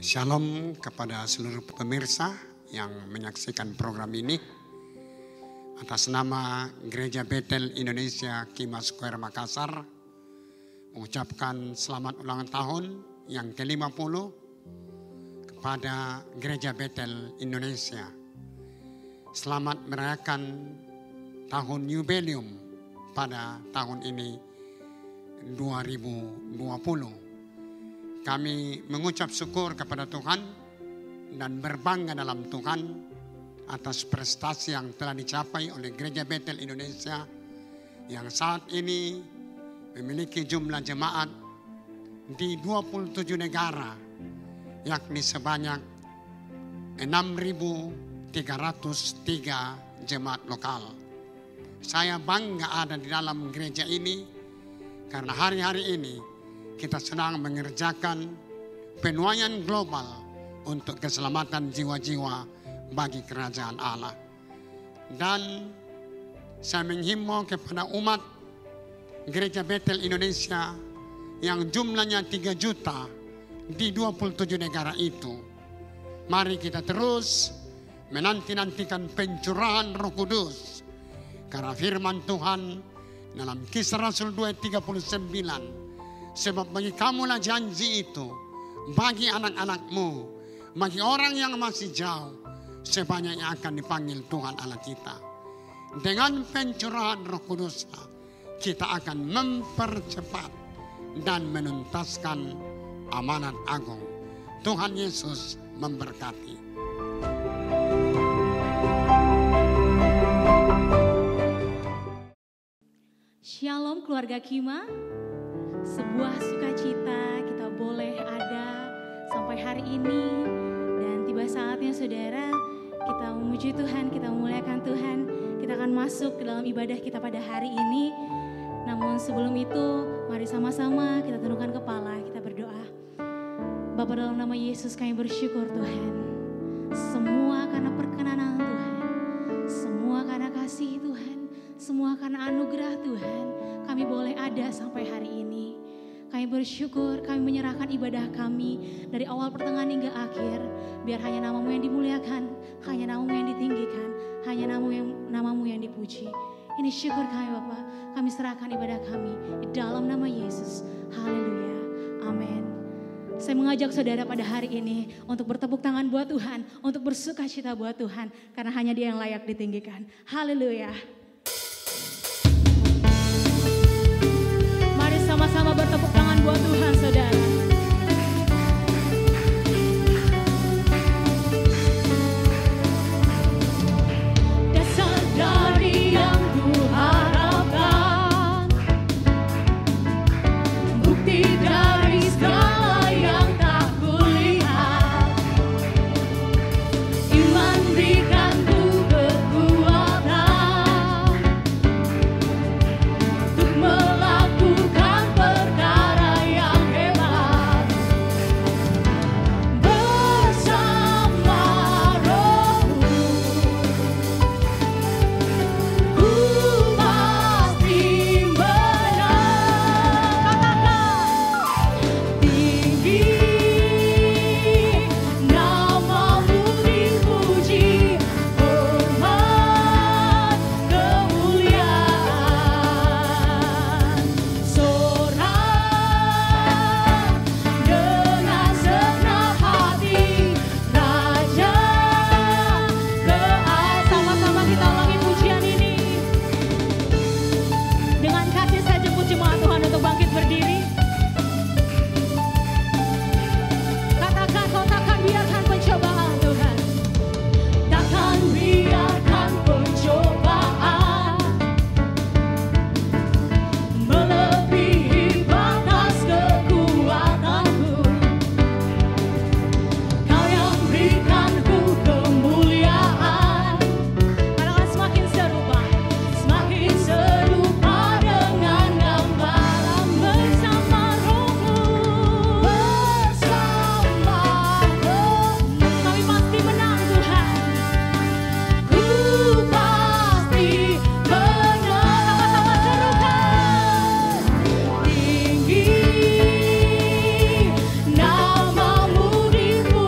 Shalom kepada seluruh pemirsa yang menyaksikan program ini. Atas nama Gereja Betel Indonesia Kima Square Makassar, mengucapkan selamat ulang tahun yang ke-50 kepada Gereja Betel Indonesia. Selamat merayakan tahun jubileum pada tahun ini 2020. Kami mengucap syukur kepada Tuhan dan berbangga dalam Tuhan atas prestasi yang telah dicapai oleh Gereja Betel Indonesia yang saat ini memiliki jumlah jemaat di 27 negara, yakni sebanyak 6.303 jemaat lokal. Saya bangga ada di dalam gereja ini karena hari-hari ini kita sedang mengerjakan penuaian global untuk keselamatan jiwa-jiwa bagi kerajaan Allah. Dan saya menghimbau kepada umat Gereja Betel Indonesia yang jumlahnya 3 juta di 27 negara itu. Mari kita terus menanti-nantikan pencurahan Roh Kudus. Karena firman Tuhan dalam Kisah Rasul 2:39, sebab bagi kamulah janji itu, bagi anak-anakmu, bagi orang yang masih jauh, sebanyak yang akan dipanggil Tuhan Allah kita. Dengan pencurahan Roh Kudus, kita akan mempercepat dan menuntaskan amanat agung. Tuhan Yesus memberkati. Shalom keluarga Kima. Sebuah sukacita kita boleh ada sampai hari ini. Dan tiba saatnya saudara, kita memuji Tuhan, kita memuliakan Tuhan. Kita akan masuk ke dalam ibadah kita pada hari ini. Namun sebelum itu, mari sama-sama kita tundukkan kepala, kita berdoa. Bapa, dalam nama Yesus kami bersyukur Tuhan. Semua karena perkenanan Tuhan, semua karena kasih Tuhan, semua karena anugerah Tuhan, kami boleh ada sampai hari ini. Kami bersyukur, kami menyerahkan ibadah kami dari awal pertengahan hingga akhir. Biar hanya namamu yang dimuliakan, hanya namamu yang ditinggikan, hanya namamu yang dipuji. Ini syukur kami Bapa, kami serahkan ibadah kami di dalam nama Yesus. Haleluya, amin. Saya mengajak saudara pada hari ini untuk bertepuk tangan buat Tuhan, untuk bersukacita buat Tuhan. Karena hanya Dia yang layak ditinggikan. Haleluya. Sama-sama bertepuk tangan buat Tuhan, saudara. Dasar dari yang kuharapkan, bukti dari segala yang tak kulihat, iman berikan ku kekuatan untuk melakukan perkara yang hebat bersama Rohmu. Ku pasti menang. Tinggi namamu dipuji, hormat kemuliaan. Sorak dengan senang hati, Raja sama-sama kita ulangi pujian ini. Dengan kasih saya jemput jemaat Tuhan untuk bangkit berdiri. Katakan, kau takkan biarkan pencobaan Tuhan. Takkan biarkan pencobaan melebihi batas kekuatanku. Kau yang berikan ku kemuliaan. Katakan semakin serupa dengan gambaran bersama Rohmu. Bersama Rohmu kami pasti menang Tuhan. Ku pasti menang. Sama-sama serukan. Tinggi namamu dipuji.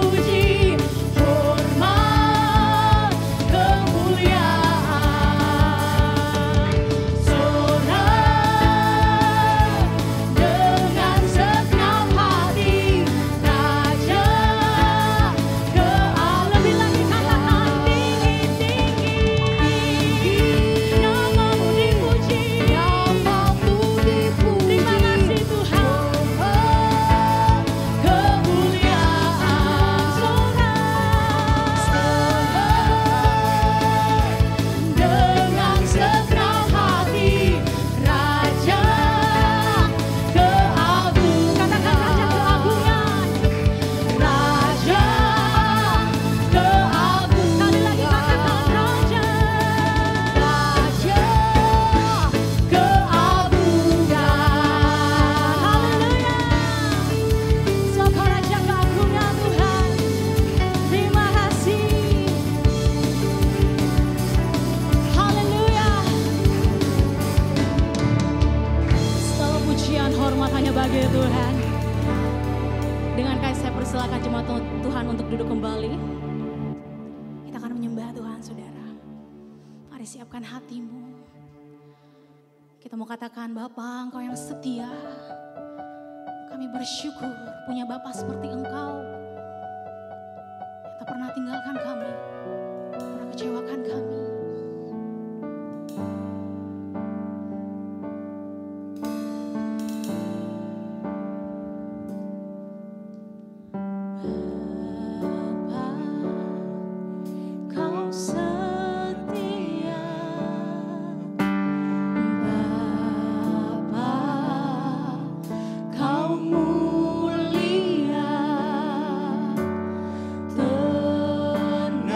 untuk duduk kembali. Kita akan menyembah Tuhan, saudara. Mari siapkan hatimu. Kita mau katakan, Bapa, Engkau yang setia. Kami bersyukur punya Bapa seperti Engkau. Yang tak pernah tinggalkan kami, tak pernah kecewakan kami. Tenang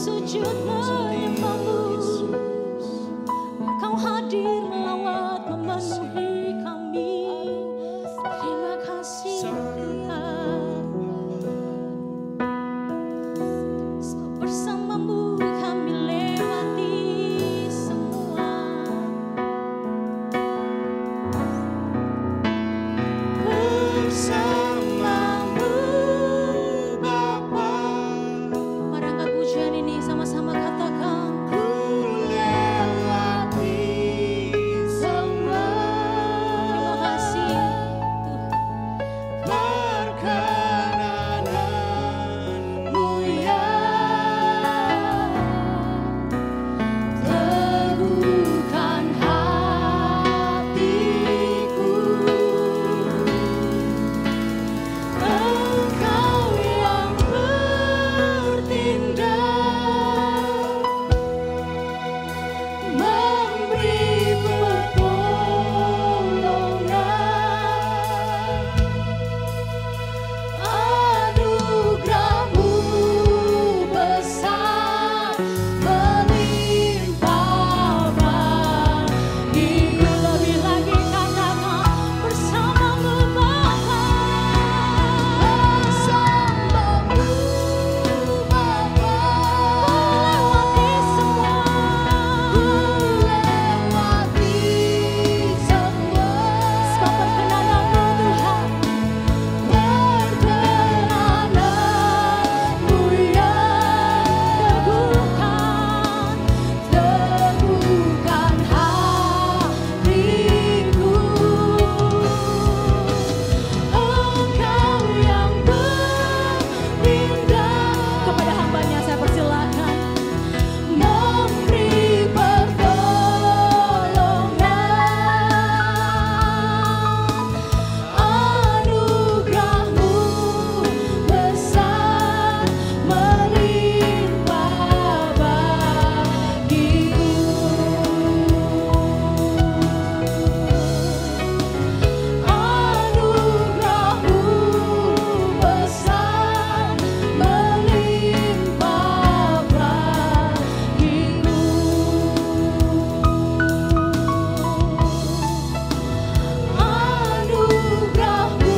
sujud menyembahmu. Kau hadir melawat memenuhi kami. Terima kasih Tuhan. Bersamamu kami lewati semua. Bersamamu Bapa. Mari angkat pujian ini sama-sama katakan. Ku lewati semua. Terima kasih Tuhan. Perkenananmu ya. Teguhkan hatiku. Engkau yang bertindak, memberi pertolongan. Anugerah-Mu besar melimpah bagiku. Lebih lagi katakan bersamamu Bapa. Bersamamu Bapa. Lewati semua. Lewati semua. Sebab perkenanan-Mu Tuhan. Perkenananmu yang teguhkan, teguhkan hatiku. Engkau yang bertindak, kepada hamba-Nya saya persilakan, memberi pertolongan. Anugerah-Mu besar melimpah bagiku. Anugerah-Mu besar melimpah bagiku. Anugerah-Mu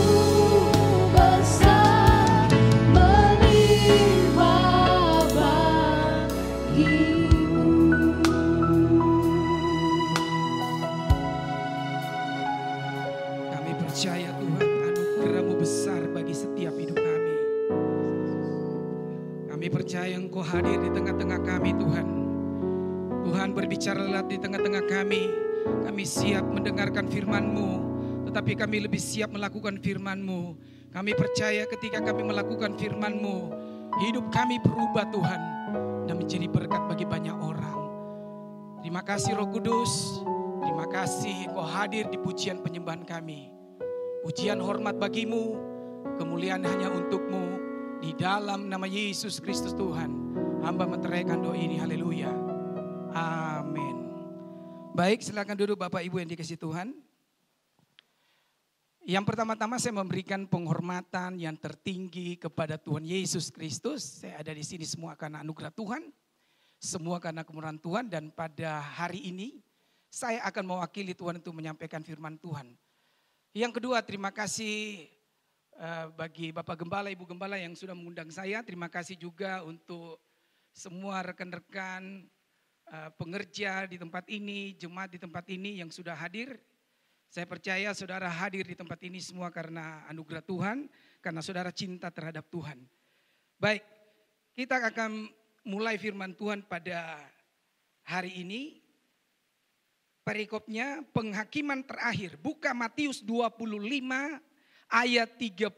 besar melimpah bagiku. Kami percaya Tuhan, anugerah-Mu besar bagi setiap hidup kami. Kami percaya Engkau hadir di tengah-tengah kami Tuhan. Tuhan berbicaralah di tengah-tengah kami. Kami siap mendengarkan firman-Mu, tetapi kami lebih siap melakukan firman-Mu. Kami percaya ketika kami melakukan firman-Mu, hidup kami berubah Tuhan dan menjadi berkat bagi banyak orang. Terima kasih Roh Kudus, terima kasih Engkau hadir di pujian penyembahan kami. Pujian hormat bagimu, kemuliaan hanya untukmu. Di dalam nama Yesus Kristus Tuhan, hamba menteraikan doa ini, haleluya. Amin. Baik, silakan duduk Bapak Ibu yang dikasihi Tuhan. Yang pertama-tama saya memberikan penghormatan yang tertinggi kepada Tuhan Yesus Kristus. Saya ada di sini semua karena anugerah Tuhan, semua karena kemurahan Tuhan, dan pada hari ini saya akan mewakili Tuhan untuk menyampaikan firman Tuhan. Yang kedua, terima kasih bagi Bapak Gembala, Ibu Gembala yang sudah mengundang saya. Terima kasih juga untuk semua rekan-rekan pengerja di tempat ini, jemaat di tempat ini yang sudah hadir. Saya percaya saudara hadir di tempat ini semua karena anugerah Tuhan, karena saudara cinta terhadap Tuhan. Baik, kita akan mulai firman Tuhan pada hari ini. Perikopnya penghakiman terakhir, buka Matius 25 ayat 31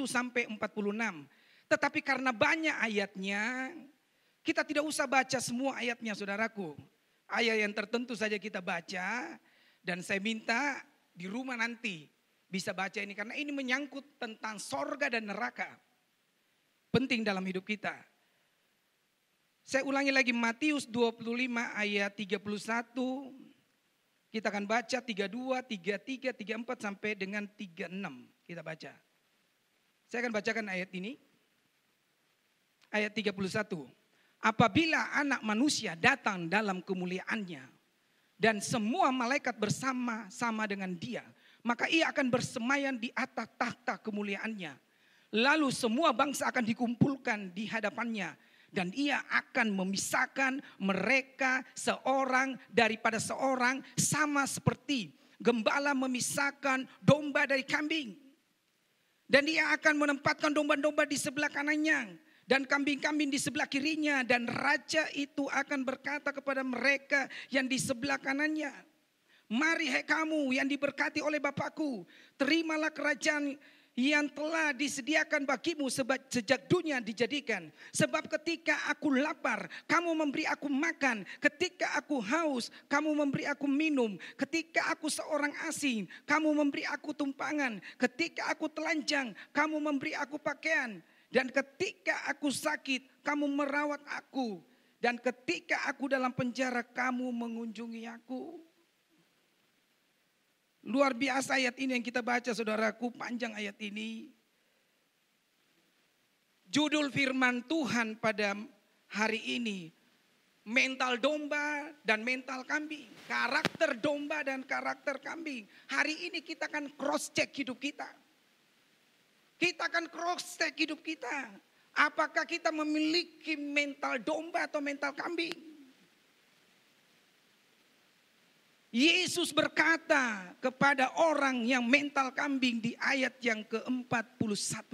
sampai 46. Tetapi karena banyak ayatnya, kita tidak usah baca semua ayatnya saudaraku. Ayat yang tertentu saja kita baca, dan saya minta di rumah nanti bisa baca ini, karena ini menyangkut tentang sorga dan neraka. Penting dalam hidup kita. Saya ulangi lagi, Matius 25 ayat 31. Kita akan baca 32, 33, 34 sampai dengan 36. Kita baca. Saya akan bacakan ayat ini. Ayat 31. apabila anak manusia datang dalam kemuliaannya dan semua malaikat bersama-sama dengan dia, maka ia akan bersemayam di atas tahta kemuliaannya. Lalu semua bangsa akan dikumpulkan di hadapannya dan ia akan memisahkan mereka seorang daripada seorang, sama seperti gembala memisahkan domba dari kambing. Dan dia akan menempatkan domba-domba di sebelah kanannya dan kambing-kambing di sebelah kirinya, dan raja itu akan berkata kepada mereka yang di sebelah kanannya, mari hai kamu yang diberkati oleh Bapakku, terimalah kerajaan yang telah disediakan bagimu sejak dunia dijadikan. Sebab ketika aku lapar, kamu memberi aku makan. Ketika aku haus, kamu memberi aku minum. Ketika aku seorang asing, kamu memberi aku tumpangan. Ketika aku telanjang, kamu memberi aku pakaian. Dan ketika aku sakit, kamu merawat aku. Dan ketika aku dalam penjara, kamu mengunjungi aku. Luar biasa ayat ini yang kita baca, saudaraku, panjang ayat ini. Judul firman Tuhan pada hari ini, mental domba dan mental kambing. Karakter domba dan karakter kambing. Hari ini kita akan cross check hidup kita. Kita akan cross check hidup kita. Apakah kita memiliki mental domba atau mental kambing? Yesus berkata kepada orang yang mental kambing di ayat yang ke-41.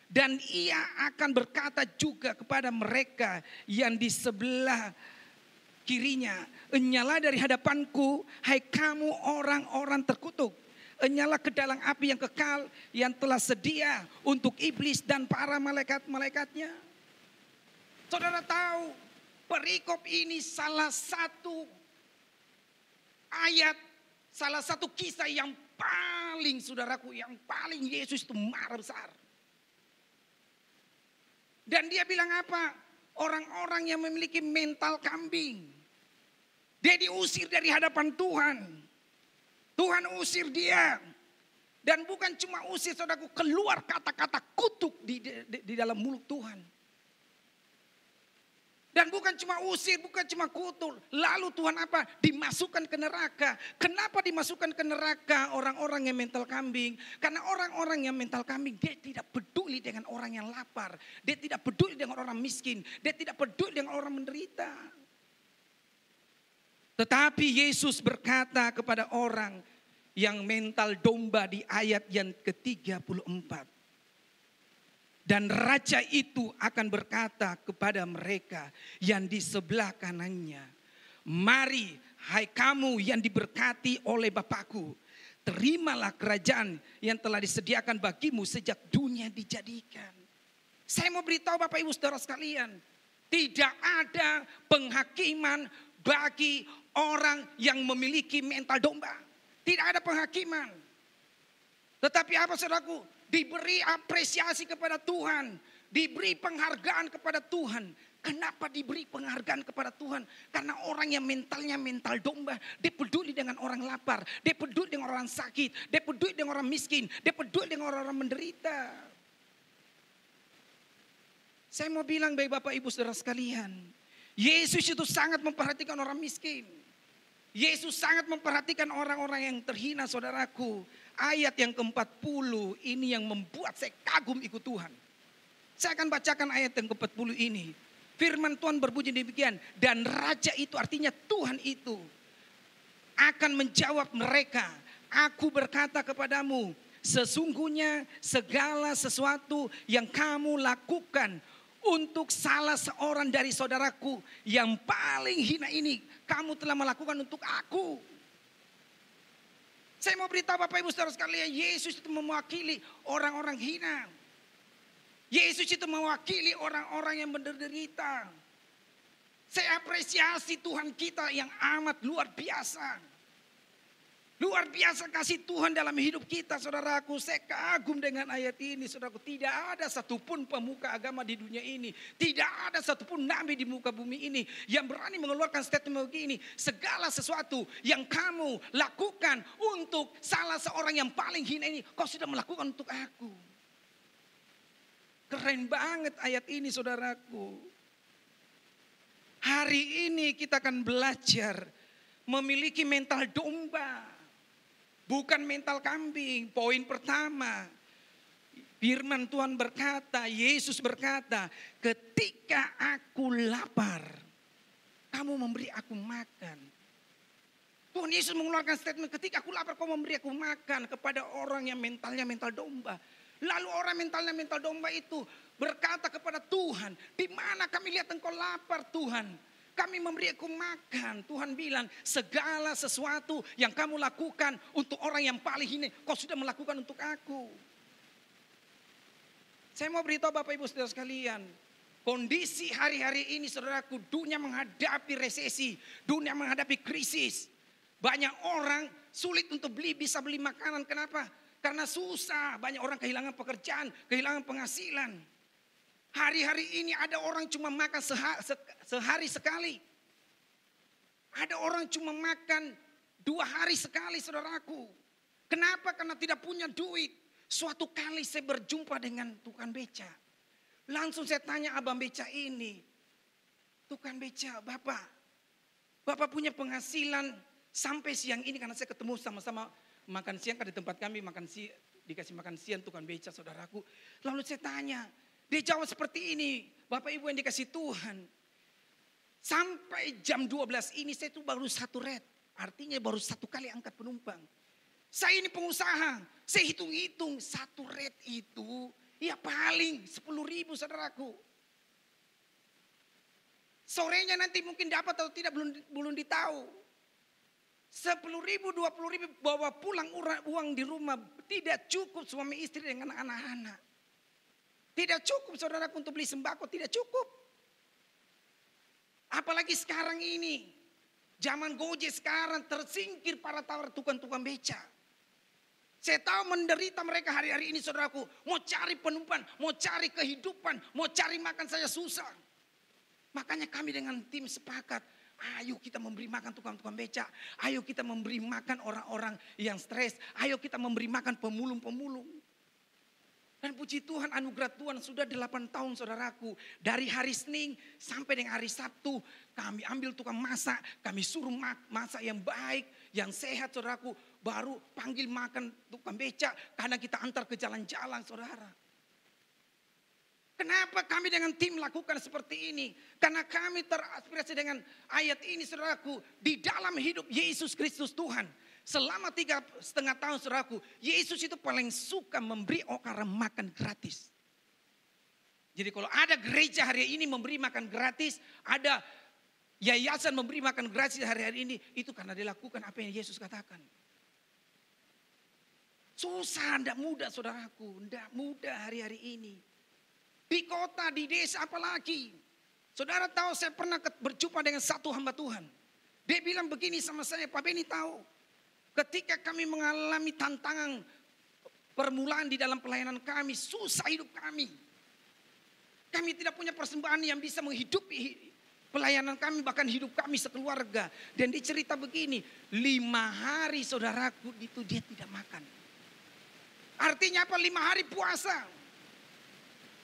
Dan ia akan berkata juga kepada mereka yang di sebelah kirinya, enyalah dari hadapanku, hai kamu orang-orang terkutuk. Enyalah ke dalam api yang kekal yang telah sedia untuk iblis dan para malaikat-malaikatnya. Saudara tahu, perikop ini salah satu ayat, salah satu kisah yang paling, saudaraku, yang paling Yesus itu marah besar. Dan dia bilang apa? Orang-orang yang memiliki mental kambing, dia diusir dari hadapan Tuhan. Tuhan usir dia. Dan bukan cuma usir, saudaraku, keluar kata-kata kutuk di dalam mulut Tuhan. Dan bukan cuma usir, bukan cuma kutuk. Lalu Tuhan apa? Dimasukkan ke neraka. Kenapa dimasukkan ke neraka orang-orang yang mental kambing? Karena orang-orang yang mental kambing, dia tidak peduli dengan orang yang lapar. Dia tidak peduli dengan orang miskin. Dia tidak peduli dengan orang menderita. Tetapi Yesus berkata kepada orang yang mental domba di ayat yang ke-34. Dan raja itu akan berkata kepada mereka yang di sebelah kanannya, mari hai kamu yang diberkati oleh Bapakku, terimalah kerajaan yang telah disediakan bagimu sejak dunia dijadikan. Saya mau beritahu Bapak Ibu Saudara sekalian, tidak ada penghakiman bagi orang yang memiliki mental domba. Tidak ada penghakiman. Tetapi apa, saudaraku? Diberi apresiasi kepada Tuhan. Diberi penghargaan kepada Tuhan. Kenapa diberi penghargaan kepada Tuhan? Karena orang yang mentalnya mental domba, dia peduli dengan orang lapar, dia peduli dengan orang sakit, dia peduli dengan orang miskin, dia peduli dengan orang-orang menderita. Saya mau bilang bagi Bapak Ibu Saudara sekalian, Yesus itu sangat memperhatikan orang miskin. Yesus sangat memperhatikan orang-orang yang terhina, saudaraku. Ayat yang ke-40 ini yang membuat saya kagum ikut Tuhan. Saya akan bacakan ayat yang ke-40 ini. Firman Tuhan berbunyi demikian. Dan raja itu, artinya Tuhan itu, akan menjawab mereka. Aku berkata kepadamu, sesungguhnya segala sesuatu yang kamu lakukan untuk salah seorang dari saudaraku yang paling hina ini, kamu telah melakukan untuk aku. Saya mau beritahu Bapak Ibu Saudara sekalian, Yesus itu mewakili orang-orang hina. Yesus itu mewakili orang-orang yang menderita. Saya apresiasi Tuhan kita yang amat luar biasa. Luar biasa kasih Tuhan dalam hidup kita, saudaraku. Saya kagum dengan ayat ini, saudaraku. Tidak ada satupun pemuka agama di dunia ini, tidak ada satupun nabi di muka bumi ini yang berani mengeluarkan statement begini. Segala sesuatu yang kamu lakukan untuk salah seorang yang paling hina ini, kau sudah melakukan untuk aku. Keren banget ayat ini, saudaraku. Hari ini kita akan belajar memiliki mental domba, bukan mental kambing. Poin pertama, firman Tuhan berkata, Yesus berkata, ketika aku lapar, kamu memberi aku makan. Tuhan Yesus mengeluarkan statement, ketika aku lapar kau memberi aku makan, kepada orang yang mentalnya mental domba. Lalu orang mentalnya mental domba itu berkata kepada Tuhan, di mana kami lihat engkau lapar Tuhan, kami memberi aku makan. Tuhan bilang, segala sesuatu yang kamu lakukan untuk orang yang paling hina, kau sudah melakukan untuk aku. Saya mau beritahu Bapak Ibu Saudara sekalian, kondisi hari-hari ini saudaraku, dunia menghadapi resesi, dunia menghadapi krisis. Banyak orang sulit untuk bisa beli makanan. Kenapa? Karena susah, banyak orang kehilangan pekerjaan, kehilangan penghasilan. Hari-hari ini ada orang cuma makan sehari sekali. Ada orang cuma makan 2 hari sekali saudaraku. Kenapa? Karena tidak punya duit. Suatu kali saya berjumpa dengan tukang beca. Langsung saya tanya abang beca ini. Tukang beca, Bapak punya penghasilan sampai siang ini, karena saya ketemu sama-sama makan siang kan di tempat kami, dikasih makan siang tukang beca saudaraku. Lalu saya tanya, dia jawab seperti ini, Bapak Ibu yang dikasih Tuhan. Sampai jam 12 ini saya tuh baru 1 red. Artinya baru 1 kali angkat penumpang. Saya ini pengusaha, saya hitung-hitung 1 red itu ya paling 10.000 saudaraku. Sorenya nanti mungkin dapat atau tidak belum ditahu. 10.000, 20.000 bawa pulang uang di rumah. Tidak cukup suami istri dengan anak-anak. Tidak cukup saudaraku untuk beli sembako, tidak cukup. Apalagi sekarang ini. Zaman Gojek sekarang tersingkir para tukang-tukang beca. Saya tahu menderita mereka hari-hari ini saudaraku. Mau cari penumpang, mau cari kehidupan, mau cari makan saja susah. Makanya kami dengan tim sepakat. Ayo kita memberi makan tukang-tukang beca. Ayo kita memberi makan orang-orang yang stres. Ayo kita memberi makan pemulung-pemulung. Dan puji Tuhan, anugerah Tuhan sudah 8 tahun saudaraku. Dari hari Senin sampai dengan hari Sabtu. Kami ambil tukang masak. Kami suruh masak yang baik, yang sehat saudaraku. Baru panggil makan tukang beca. Karena kita antar ke jalan-jalan saudara. Kenapa kami dengan tim lakukan seperti ini? Karena kami terinspirasi dengan ayat ini saudaraku. Di dalam hidup Yesus Kristus Tuhan. Selama 3,5 tahun saudaraku. Yesus itu paling suka memberi orang makan gratis. Jadi kalau ada gereja hari ini memberi makan gratis. Ada yayasan memberi makan gratis hari-hari ini. Itu karena dilakukan apa yang Yesus katakan. Susah, tidak mudah saudaraku. Tidak mudah hari-hari ini. Di kota, di desa apalagi. Saudara tahu saya pernah berjumpa dengan satu hamba Tuhan. Dia bilang begini sama saya, Pak Beni tahu. Ketika kami mengalami tantangan permulaan di dalam pelayanan kami, susah hidup kami. Kami tidak punya persembahan yang bisa menghidupi pelayanan kami, bahkan hidup kami sekeluarga. Dan dia cerita begini, 5 hari saudaraku itu dia tidak makan. Artinya apa? 5 hari puasa.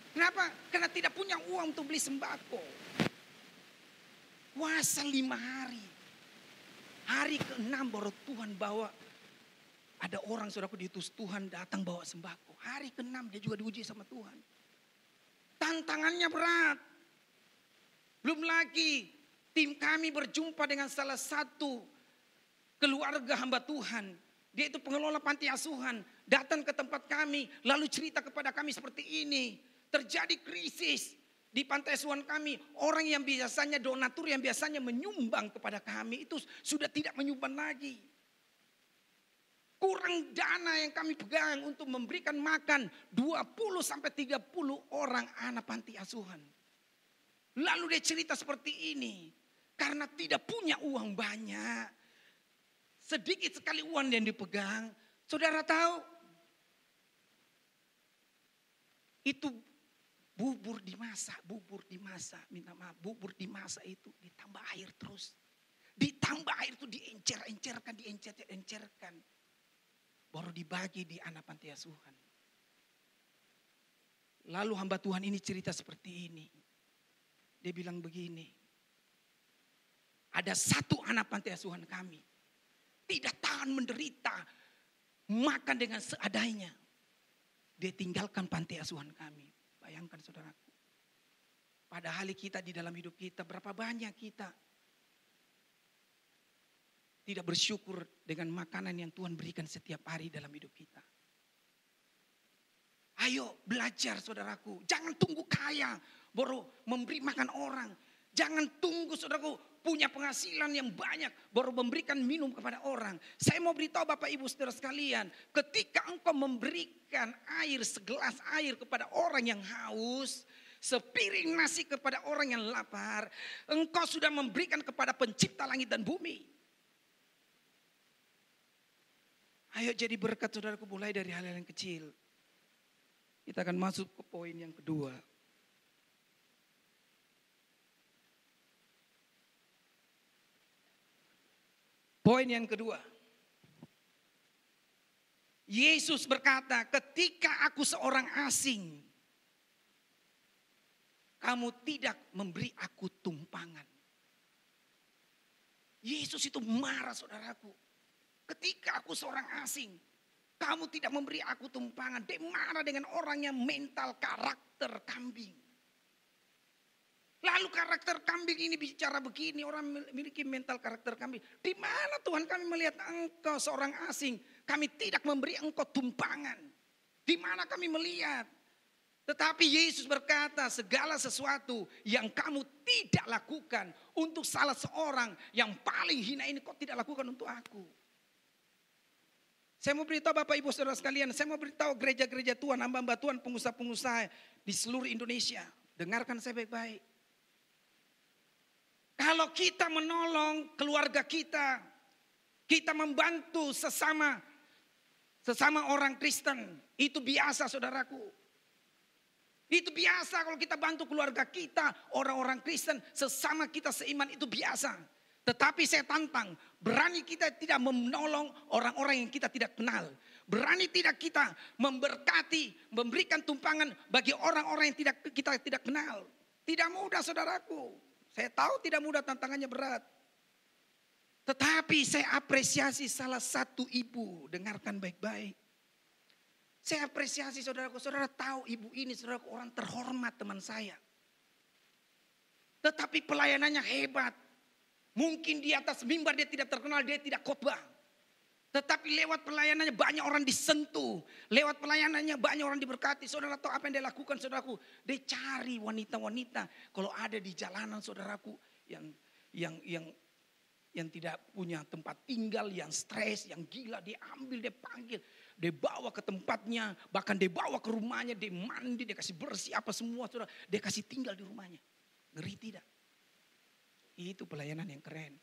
Kenapa? Karena tidak punya uang untuk beli sembako. Puasa 5 hari. Hari ke-6 baru Tuhan bawa. Ada orang saudaraku diutus Tuhan datang bawa sembako. Hari ke-6 dia juga diuji sama Tuhan. Tantangannya berat. Belum lagi tim kami berjumpa dengan salah satu keluarga hamba Tuhan. Dia itu pengelola panti asuhan. Datang ke tempat kami lalu cerita kepada kami seperti ini. Terjadi krisis di pantai asuhan kami. Orang yang biasanya donatur, yang biasanya menyumbang kepada kami itu sudah tidak menyumbang lagi. Kurang dana yang kami pegang untuk memberikan makan 20-30 orang anak panti asuhan. Lalu dia cerita seperti ini. Karena tidak punya uang banyak. Sedikit sekali uang yang dipegang. Saudara tahu? Itu bubur dimasak, minta maaf, bubur dimasak itu ditambah air terus. Ditambah air itu diencerkan. Baru dibagi di anak panti asuhan. Lalu hamba Tuhan ini cerita seperti ini. Dia bilang begini, Ada satu anak panti asuhan kami. Tidak tahan menderita. Makan dengan seadanya. Dia tinggalkan panti asuhan kami. Bayangkan saudaraku. Padahal kita di dalam hidup kita, berapa banyak kita tidak bersyukur dengan makanan yang Tuhan berikan setiap hari dalam hidup kita. Ayo belajar saudaraku. Jangan tunggu kaya baru memberi makan orang. Jangan tunggu saudaraku punya penghasilan yang banyak baru memberikan minum kepada orang. Saya mau beritahu Bapak Ibu Saudara sekalian. Ketika engkau memberikan air, segelas air kepada orang yang haus. Sepiring nasi kepada orang yang lapar. Engkau sudah memberikan kepada pencipta langit dan bumi. Ayo jadi berkat saudaraku, mulai dari hal-hal yang kecil. Kita akan masuk ke poin yang kedua. Poin yang kedua. Yesus berkata, ketika aku seorang asing, kamu tidak memberi aku tumpangan. Yesus itu marah saudaraku. Ketika aku seorang asing, kamu tidak memberi aku tumpangan. Dia marah dengan orang yang mental karakter kambing. Lalu karakter kambing ini bicara begini, orang memiliki mental karakter kambing. Di mana Tuhan kami melihat engkau seorang asing, kami tidak memberi engkau tumpangan. Di mana kami melihat? Tetapi Yesus berkata, segala sesuatu yang kamu tidak lakukan untuk salah seorang yang paling hina ini, kau tidak lakukan untuk aku. Saya mau beritahu Bapak Ibu Saudara sekalian, saya mau beritahu gereja-gereja Tuhan, hamba-hamba Tuhan, pengusaha-pengusaha di seluruh Indonesia. Dengarkan saya baik-baik. Kalau kita menolong keluarga kita membantu sesama orang Kristen, itu biasa saudaraku. Itu biasa kalau kita bantu keluarga kita, orang-orang Kristen, sesama kita seiman, itu biasa. Tetapi saya tantang, berani kita tidak menolong orang-orang yang kita tidak kenal. Berani tidak kita memberkati, memberikan tumpangan bagi orang-orang yang kita tidak kenal. Tidak mudah saudaraku. Saya tahu tidak mudah, tantangannya berat. Tetapi saya apresiasi salah satu ibu, dengarkan baik-baik. Saya apresiasi saudaraku, saudara tahu ibu ini saudaraku orang terhormat teman saya. Tetapi pelayanannya hebat. Mungkin di atas mimbar dia tidak terkenal, dia tidak khotbah. Tetapi lewat pelayanannya banyak orang disentuh. Lewat pelayanannya banyak orang diberkati. Saudara tahu apa yang dia lakukan saudaraku? Dia cari wanita-wanita. Kalau ada di jalanan saudaraku yang tidak punya tempat tinggal, yang stres, yang gila. Dia ambil, dia panggil. Dia bawa ke tempatnya. Bahkan dia bawa ke rumahnya. Dia mandi, dia kasih bersih apa semua. Saudara. Dia kasih tinggal di rumahnya. Ngeri tidak? Itu pelayanan yang keren.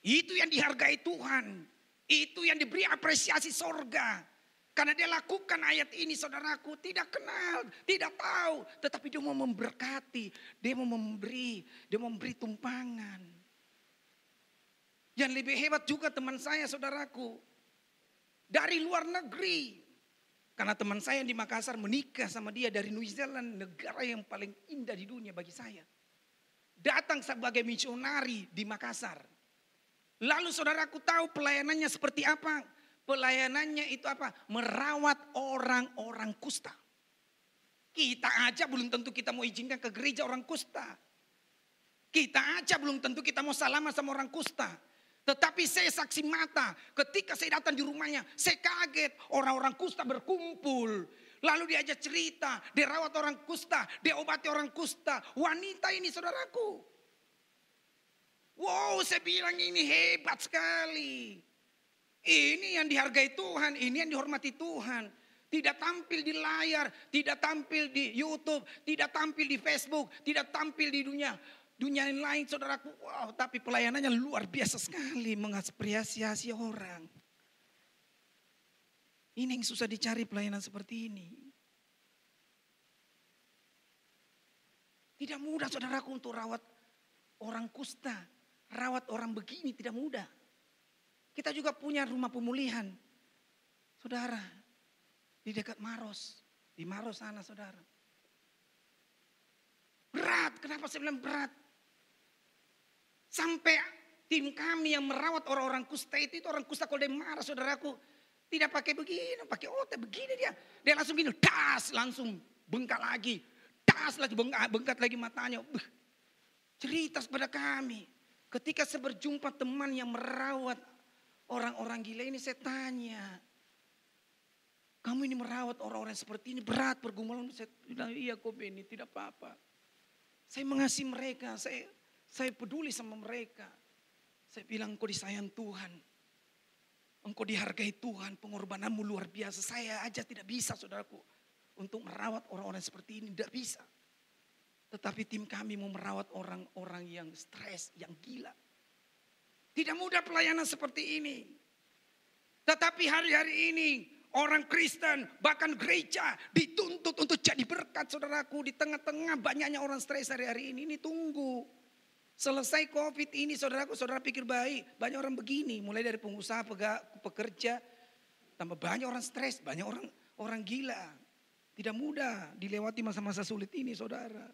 Itu yang dihargai Tuhan. Itu yang diberi apresiasi sorga. Karena dia lakukan ayat ini saudaraku. Tidak kenal, tidak tahu. Tetapi dia mau memberkati. Dia mau memberi. Dia mau memberi tumpangan. Yang lebih hebat juga teman saya saudaraku. Dari luar negeri. Karena teman saya yang di Makassar menikah sama dia dari New Zealand. Negara yang paling indah di dunia bagi saya. Datang sebagai misionari di Makassar. Lalu saudaraku tahu pelayanannya seperti apa? Pelayanannya itu apa? Merawat orang-orang kusta. Kita aja belum tentu kita mau izinkan ke gereja orang kusta. Kita aja belum tentu kita mau salaman sama orang kusta. Tetapi saya saksi mata ketika saya datang di rumahnya. Saya kaget orang-orang kusta berkumpul. Lalu diajak cerita, dia rawat orang kusta, dia obati orang kusta. Wanita ini saudaraku. Wow, saya bilang ini hebat sekali. Ini yang dihargai Tuhan, ini yang dihormati Tuhan. Tidak tampil di layar, tidak tampil di YouTube, tidak tampil di Facebook, tidak tampil di dunia yang lain saudaraku. Wow, tapi pelayanannya luar biasa sekali, mengapresiasi orang. Ini yang susah dicari pelayanan seperti ini. Tidak mudah saudaraku untuk rawat orang kusta. Rawat orang begini tidak mudah. Kita juga punya rumah pemulihan. Saudara, di dekat Maros. Di Maros sana saudara. Berat, kenapa saya bilang berat? Sampai tim kami yang merawat orang-orang kusta itu orang kusta kalau dia marah saudaraku. Tidak pakai begini, pakai otak begini dia. Dia langsung gini, das langsung bengkak lagi. Das lagi bengkak lagi matanya. Cerita kepada kami. Ketika saya berjumpa teman yang merawat orang-orang gila ini, saya tanya. Kamu ini merawat orang-orang seperti ini berat pergumulan. Saya bilang, iya kok Beni, tidak apa-apa. Saya mengasihi mereka, saya peduli sama mereka. Saya bilang engkau disayang Tuhan. Engkau dihargai Tuhan, pengorbananmu luar biasa. Saya aja tidak bisa saudaraku. Untuk merawat orang-orang seperti ini, tidak bisa. Tetapi tim kami mau merawat orang-orang yang stres, yang gila. Tidak mudah pelayanan seperti ini. Tetapi hari-hari ini orang Kristen, bahkan gereja dituntut untuk jadi berkat saudaraku. Di tengah-tengah banyaknya orang stres hari-hari ini tunggu. Selesai COVID ini saudaraku, saudara pikir baik. Banyak orang begini, mulai dari pengusaha, pekerja. Tambah banyak orang stres, banyak orang gila. Tidak mudah dilewati masa-masa sulit ini saudara.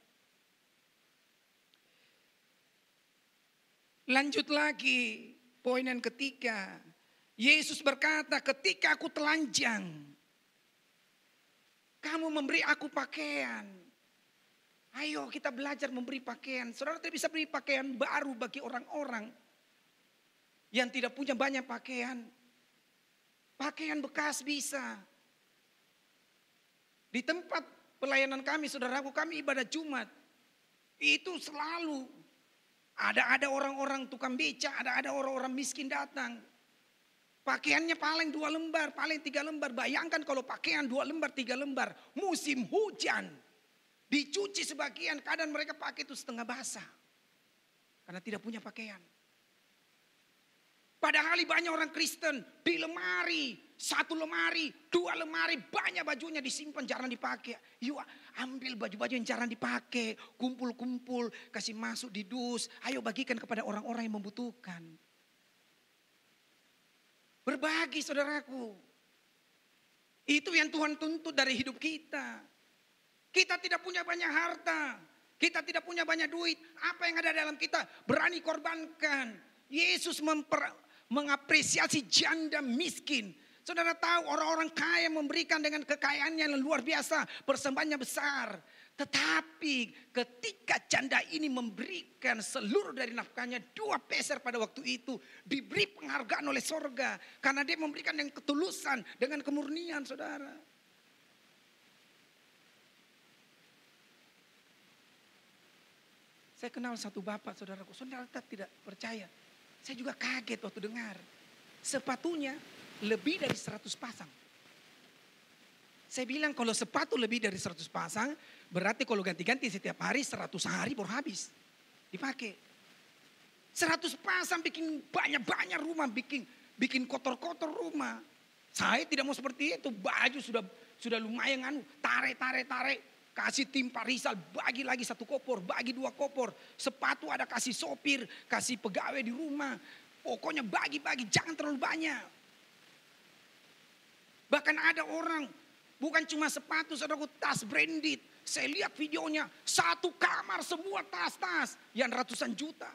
Lanjut lagi, poin yang ketiga. Yesus berkata, ketika aku telanjang, kamu memberi aku pakaian. Ayo kita belajar memberi pakaian. Saudara tidak bisa beri pakaian baru bagi orang-orang yang tidak punya banyak pakaian. Pakaian bekas bisa. Di tempat pelayanan kami, saudaraku, kami ibadah Jumat. Itu selalu ada orang-orang tukang beca, ada orang-orang miskin datang. Pakaiannya paling 2 lembar, paling 3 lembar. Bayangkan kalau pakaian 2 lembar, 3 lembar. Musim hujan. Dicuci sebagian, kadang mereka pakai itu setengah basah. Karena tidak punya pakaian. Padahal banyak orang Kristen di lemari. 1 lemari, 2 lemari, banyak bajunya disimpan jarang dipakai. Yuk ambil baju-baju yang jarang dipakai. Kumpul-kumpul, kasih masuk di dus. Ayo bagikan kepada orang-orang yang membutuhkan. Berbagi saudaraku. Itu yang Tuhan tuntut dari hidup kita. Kita tidak punya banyak harta. Kita tidak punya banyak duit. Apa yang ada dalam kita berani korbankan. Yesus mengapresiasi janda miskin. Saudara tahu orang-orang kaya memberikan dengan kekayaannya yang luar biasa. Persembahannya besar. Tetapi ketika janda ini memberikan seluruh dari nafkahnya 2 peser pada waktu itu. Diberi penghargaan oleh sorga. Karena dia memberikan dengan ketulusan, dengan kemurnian saudara. Saya kenal satu bapak saudaraku. Saudara tidak percaya. Saya juga kaget waktu dengar. Sepatunya lebih dari 100 pasang. Saya bilang kalau sepatu lebih dari 100 pasang, berarti kalau ganti-ganti setiap hari 100 hari baru habis. Dipakai. 100 pasang bikin banyak-banyak rumah, bikin kotor-kotor rumah. Saya tidak mau seperti itu. Baju sudah lumayan tarik. Kasih tim Parisal, bagi lagi 1 kopor, bagi 2 kopor. Sepatu ada kasih sopir, kasih pegawai di rumah. Pokoknya bagi-bagi, jangan terlalu banyak. Bahkan ada orang, bukan cuma sepatu, saudaraku, tas branded. Saya lihat videonya, 1 kamar semua tas-tas yang ratusan juta.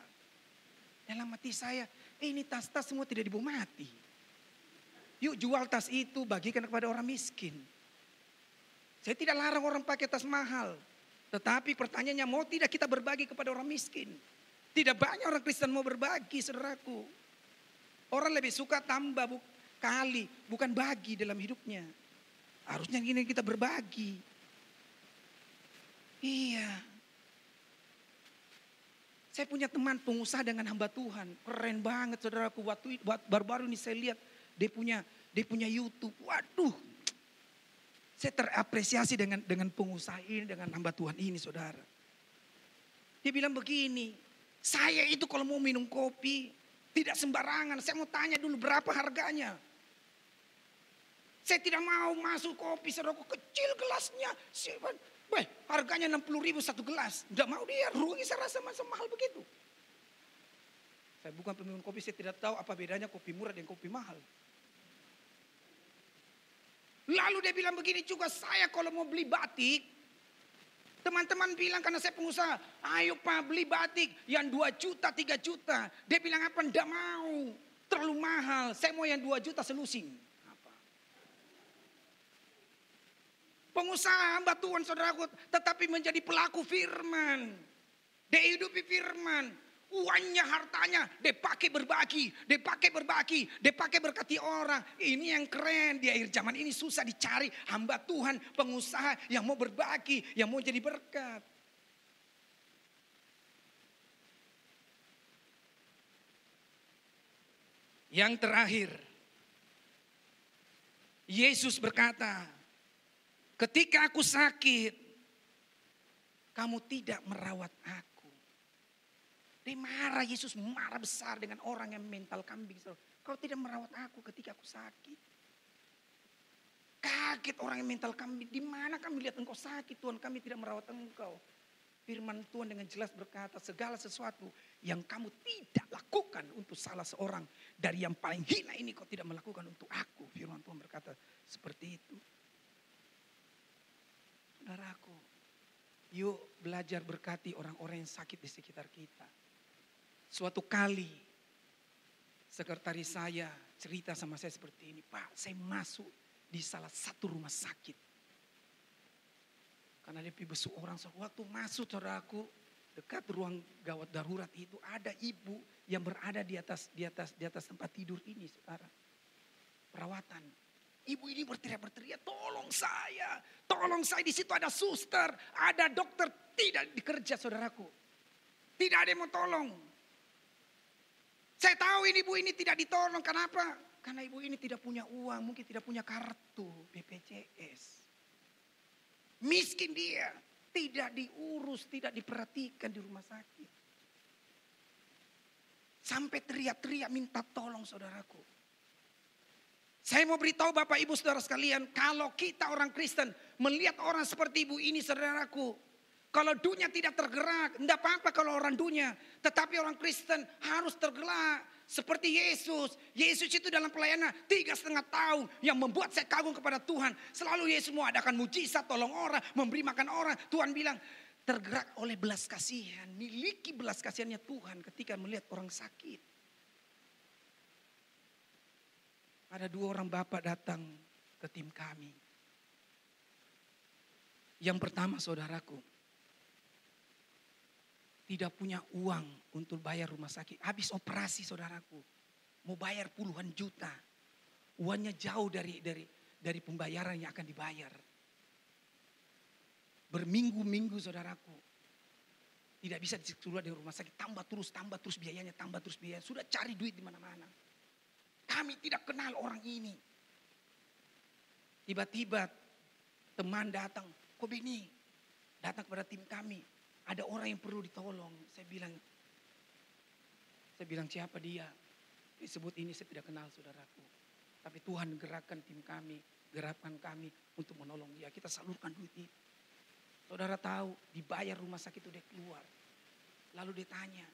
Dalam hati saya, ini tas-tas semua tidak dibawa mati. Yuk jual tas itu, bagikan kepada orang miskin. Saya tidak larang orang pakai tas mahal. Tetapi pertanyaannya, mau tidak kita berbagi kepada orang miskin? Tidak banyak orang Kristen mau berbagi, saudaraku. Orang lebih suka tambah kali, bukan bagi dalam hidupnya. Harusnya gini kita berbagi. Iya. Saya punya teman pengusaha dengan hamba Tuhan. Keren banget saudaraku. Waktu baru-baru ini saya lihat dia punya YouTube. Waduh. Saya terapresiasi dengan pengusaha ini, dengan hamba Tuhan ini saudara. Dia bilang begini, saya itu kalau mau minum kopi tidak sembarangan. Saya mau tanya dulu berapa harganya. Saya tidak mau masuk kopi saudara, kecil gelasnya. Harganya 60.000 1 gelas. Tidak mau dia, rugi saya rasa masa mahal begitu. Saya bukan peminum kopi, saya tidak tahu apa bedanya kopi murah dengan kopi mahal. Lalu dia bilang begini juga, saya kalau mau beli batik, Teman-teman bilang karena saya pengusaha, ayo Pak beli batik yang 2 juta, 3 juta. Dia bilang apa? Enggak mau, terlalu mahal. Saya mau yang 2 juta selusin. Apa? Pengusaha hamba Tuhan saudaraku, tetapi menjadi pelaku firman. Dia hidupi firman. Uangnya, hartanya, dia pakai berbagi, dia pakai berbagi, dia pakai berkati orang. Ini yang keren di akhir zaman ini, susah dicari hamba Tuhan, pengusaha yang mau berbagi, yang mau jadi berkat. Yang terakhir, Yesus berkata, ketika aku sakit, kamu tidak merawat aku. Dia marah, Yesus marah besar dengan orang yang mental kambing. Kau tidak merawat aku ketika aku sakit. Kaget orang yang mental kambing. Di mana kami lihat engkau sakit Tuhan, kami tidak merawat engkau. Firman Tuhan dengan jelas berkata, segala sesuatu yang kamu tidak lakukan untuk salah seorang dari yang paling hina ini kau tidak melakukan untuk aku. Firman Tuhan berkata seperti itu. Saudaraku, yuk belajar berkati orang-orang yang sakit di sekitar kita. Suatu kali sekretaris saya cerita sama saya seperti ini, Pak, saya masuk di salah satu rumah sakit. Karena dia besuk orang, waktu masuk saudaraku, dekat ruang gawat darurat itu ada ibu yang berada di atas tempat tidur ini, saudara. Perawatan. Ibu ini berteriak, tolong saya di situ ada suster, ada dokter, tidak dikerja saudaraku. Tidak ada yang mau tolong. Saya tahu ini ibu ini tidak ditolong, kenapa? Karena ibu ini tidak punya uang, mungkin tidak punya kartu BPJS. Miskin dia, tidak diurus, tidak diperhatikan di rumah sakit. Sampai teriak-teriak minta tolong saudaraku. Saya mau beritahu Bapak Ibu Saudara sekalian, kalau kita orang Kristen melihat orang seperti ibu ini saudaraku, kalau dunia tidak tergerak, tidak apa-apa kalau orang dunia. Tetapi orang Kristen harus tergerak. Seperti Yesus. Yesus itu dalam pelayanan 3,5 tahun. Yang membuat saya kagum kepada Tuhan. Selalu Yesus mau adakan mujizat, tolong orang, memberi makan orang. Tuhan bilang, tergerak oleh belas kasihan. Miliki belas kasihannya Tuhan ketika melihat orang sakit. Ada 2 orang bapak datang ke tim kami. Yang pertama saudaraku, tidak punya uang untuk bayar rumah sakit. Habis operasi saudaraku. Mau bayar puluhan juta. Uangnya jauh dari pembayaran yang akan dibayar. Berminggu-minggu saudaraku. Tidak bisa keluar dari rumah sakit. Tambah terus biayanya. Sudah cari duit di mana-mana. Kami tidak kenal orang ini. Tiba-tiba teman datang. Kok Beni? Datang kepada tim kami. Ada orang yang perlu ditolong. Saya bilang siapa dia? Disebut ini saya tidak kenal saudaraku. Tapi Tuhan gerakkan tim kami, gerakkan kami untuk menolong dia. Kita salurkan duit itu. Saudara tahu dibayar rumah sakit itu dia keluar. Lalu dia tanya,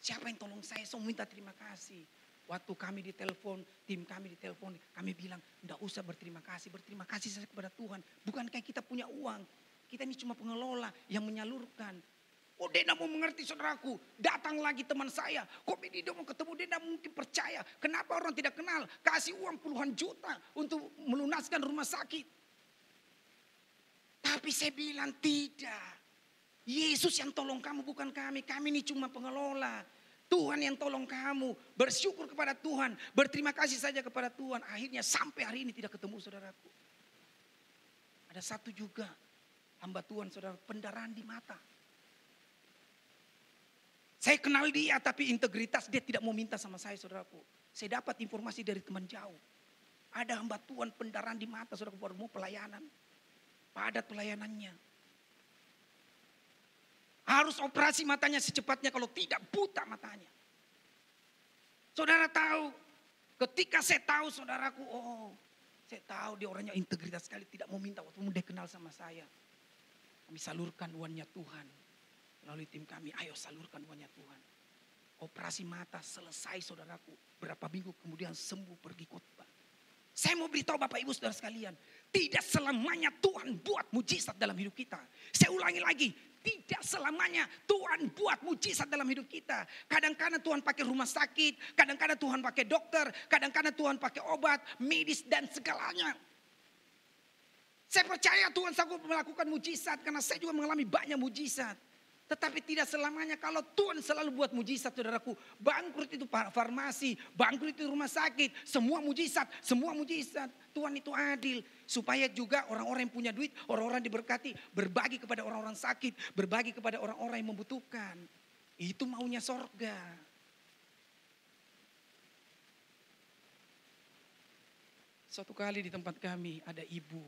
siapa yang tolong saya? Saya minta terima kasih. Waktu kami ditelepon, tim kami ditelepon, kami bilang enggak usah berterima kasih saja kepada Tuhan. Bukankah kita punya uang? Kita ini cuma pengelola yang menyalurkan. Oh dia tidak mau mengerti saudaraku. Datang lagi teman saya. Kok dia mau ketemu, dia tidak mungkin percaya. Kenapa orang tidak kenal? Kasih uang puluhan juta untuk melunaskan rumah sakit. Tapi saya bilang tidak. Yesus yang tolong kamu bukan kami. Kami ini cuma pengelola. Tuhan yang tolong kamu. Bersyukur kepada Tuhan. Berterima kasih saja kepada Tuhan. Akhirnya sampai hari ini tidak ketemu saudaraku. Ada satu juga. Hamba Tuhan saudara, pendarahan di mata. Saya kenal dia tapi integritas dia tidak mau minta sama saya saudaraku. Saya dapat informasi dari teman jauh. Ada hamba Tuhan pendarahan di mata saudara baru mau pelayanan. Padat pelayanannya. Harus operasi matanya secepatnya kalau tidak buta matanya. Saudara tahu ketika saya tahu saudaraku, saya tahu dia orangnya integritas sekali tidak mau minta waktu dia kenal sama saya. Kami salurkan uangnya Tuhan. Melalui tim kami, ayo salurkan uangnya Tuhan. Operasi mata selesai saudaraku. Berapa minggu kemudian sembuh pergi khotbah. Saya mau beritahu Bapak Ibu Saudara sekalian, tidak selamanya Tuhan buat mujizat dalam hidup kita. Saya ulangi lagi, tidak selamanya Tuhan buat mujizat dalam hidup kita. Kadang-kadang Tuhan pakai rumah sakit, kadang-kadang Tuhan pakai dokter, kadang-kadang Tuhan pakai obat, medis dan segalanya. Saya percaya Tuhan sanggup melakukan mujizat karena saya juga mengalami banyak mujizat. Tetapi tidak selamanya kalau Tuhan selalu buat mujizat, saudaraku. Bangkrut itu farmasi, bangkrut itu rumah sakit. Semua mujizat, semua mujizat. Tuhan itu adil. Supaya juga orang-orang yang punya duit, orang-orang diberkati. Berbagi kepada orang-orang sakit, berbagi kepada orang-orang yang membutuhkan. Itu maunya sorga. Suatu kali di tempat kami ada ibu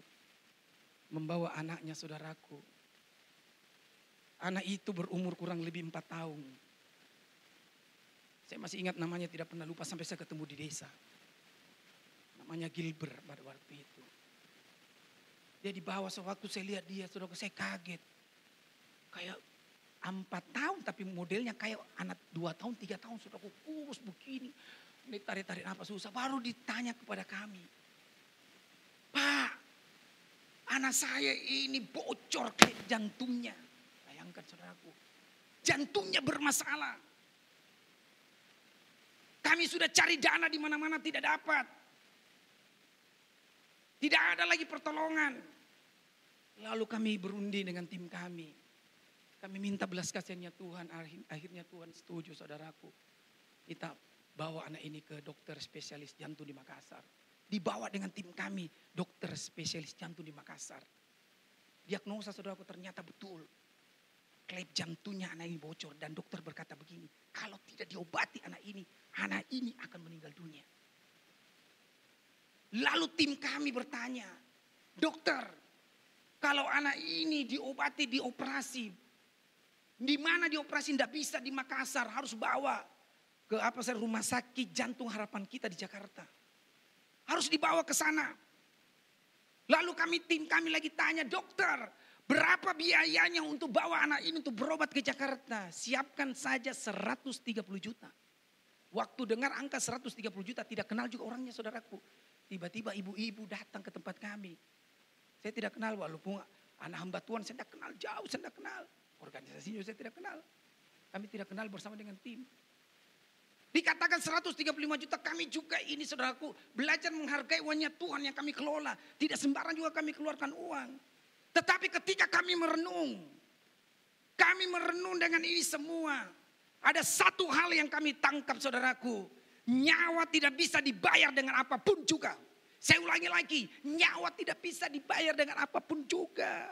membawa anaknya, saudaraku. Anak itu berumur kurang lebih 4 tahun. Saya masih ingat namanya, tidak pernah lupa sampai saya ketemu di desa. Namanya Gilbert pada waktu itu. Dia dibawa, sewaktu saya lihat dia, saudara, saya kaget. Kayak 4 tahun tapi modelnya kayak anak 2 tahun, 3 tahun. Saudara, kurus begini. Ini tarik-tarik apa susah. Baru ditanya kepada kami. Pak, anak saya ini bocor kayak jantungnya. Bayangkan saudaraku, jantungnya bermasalah. Kami sudah cari dana di mana-mana tidak dapat. Tidak ada lagi pertolongan. Lalu kami berundi dengan tim kami. Kami minta belas kasihannya Tuhan. Akhirnya Tuhan setuju, saudaraku. Kita bawa anak ini ke dokter spesialis jantung di Makassar. Dibawa dengan tim kami, dokter spesialis jantung di Makassar. Diagnosa, saudaraku, ternyata betul. Klep jantungnya anak ini bocor dan dokter berkata begini, kalau tidak diobati anak ini akan meninggal dunia. Lalu tim kami bertanya, dokter, kalau anak ini diobati, dioperasi, di mana dioperasi tidak bisa di Makassar, harus bawa ke rumah sakit jantung harapan kita di Jakarta. Harus dibawa ke sana. Lalu tim kami lagi tanya, dokter, berapa biayanya untuk bawa anak ini untuk berobat ke Jakarta? Siapkan saja 130 juta. Waktu dengar angka 130 juta, tidak kenal juga orangnya, saudaraku. Tiba-tiba ibu-ibu datang ke tempat kami. Saya tidak kenal, walaupun anak hamba Tuhan saya tidak kenal, jauh saya tidak kenal. Organisasinya saya tidak kenal. Kami tidak kenal bersama dengan tim. Dikatakan 135 juta, kami juga ini, saudaraku, belajar menghargai uangnya Tuhan yang kami kelola. Tidak sembarang juga kami keluarkan uang. Tetapi ketika kami merenung dengan ini semua, ada satu hal yang kami tangkap, saudaraku. Nyawa tidak bisa dibayar dengan apapun juga. Saya ulangi lagi, nyawa tidak bisa dibayar dengan apapun juga.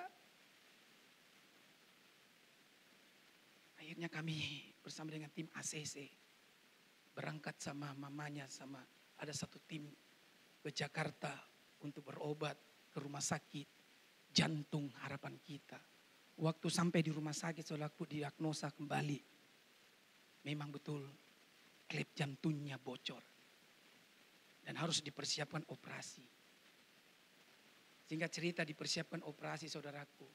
Akhirnya kami bersama dengan tim ACC berangkat sama mamanya, sama ada satu tim ke Jakarta untuk berobat ke rumah sakit jantung harapan kita. Waktu sampai di rumah sakit, saudaraku, diagnosa kembali. Memang betul klep jantungnya bocor. Dan harus dipersiapkan operasi. Sehingga cerita dipersiapkan operasi, saudaraku.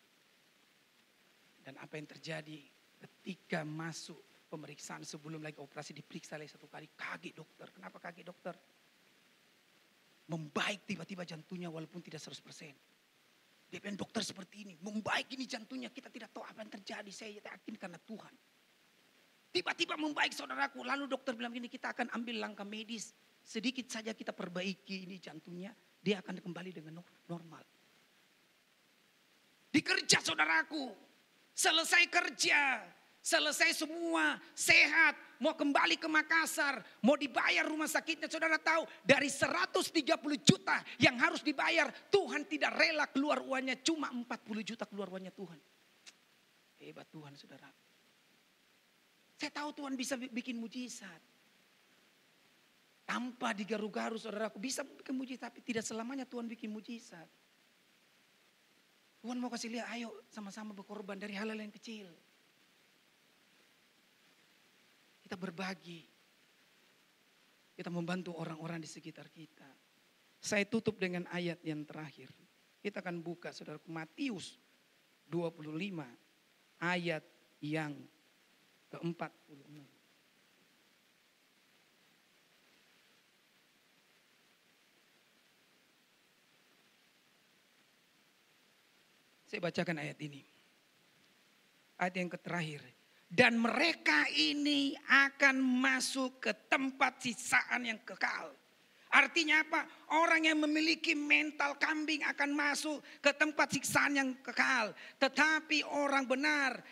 Dan apa yang terjadi ketika masuk pemeriksaan sebelum lagi operasi, diperiksa lagi 1 kali. Kaget dokter. Kenapa kaget dokter? Membaik tiba-tiba jantungnya walaupun tidak 100%. Dia bilang, dokter seperti ini, membaik ini jantungnya, kita tidak tahu apa yang terjadi. Saya yakin karena Tuhan. Tiba-tiba membaik, saudaraku. Lalu dokter bilang gini, kita akan ambil langkah medis. Sedikit saja kita perbaiki ini jantungnya, dia akan kembali dengan normal. Dikerja, saudaraku. Selesai kerja, selesai semua, sehat, mau kembali ke Makassar, mau dibayar rumah sakitnya. Saudara tahu, dari 130 juta yang harus dibayar, Tuhan tidak rela keluar uangnya, cuma 40 juta keluar uangnya Tuhan. Hebat Tuhan, saudara. Saya tahu Tuhan bisa bikin mujizat. Tanpa digaru-garu, saudaraku, bisa bikin mujizat, tapi tidak selamanya Tuhan bikin mujizat. Tuhan mau kasih lihat, ayo sama-sama berkorban dari hal-hal yang kecil. Kita berbagi. Kita membantu orang-orang di sekitar kita. Saya tutup dengan ayat yang terakhir. Kita akan buka, saudaraku, Matius 25 ayat yang ke-46. Saya bacakan ayat ini. Ayat yang terakhir. Dan mereka ini akan masuk ke tempat siksaan yang kekal. Artinya apa? Orang yang memiliki mental kambing akan masuk ke tempat siksaan yang kekal. Tetapi orang benar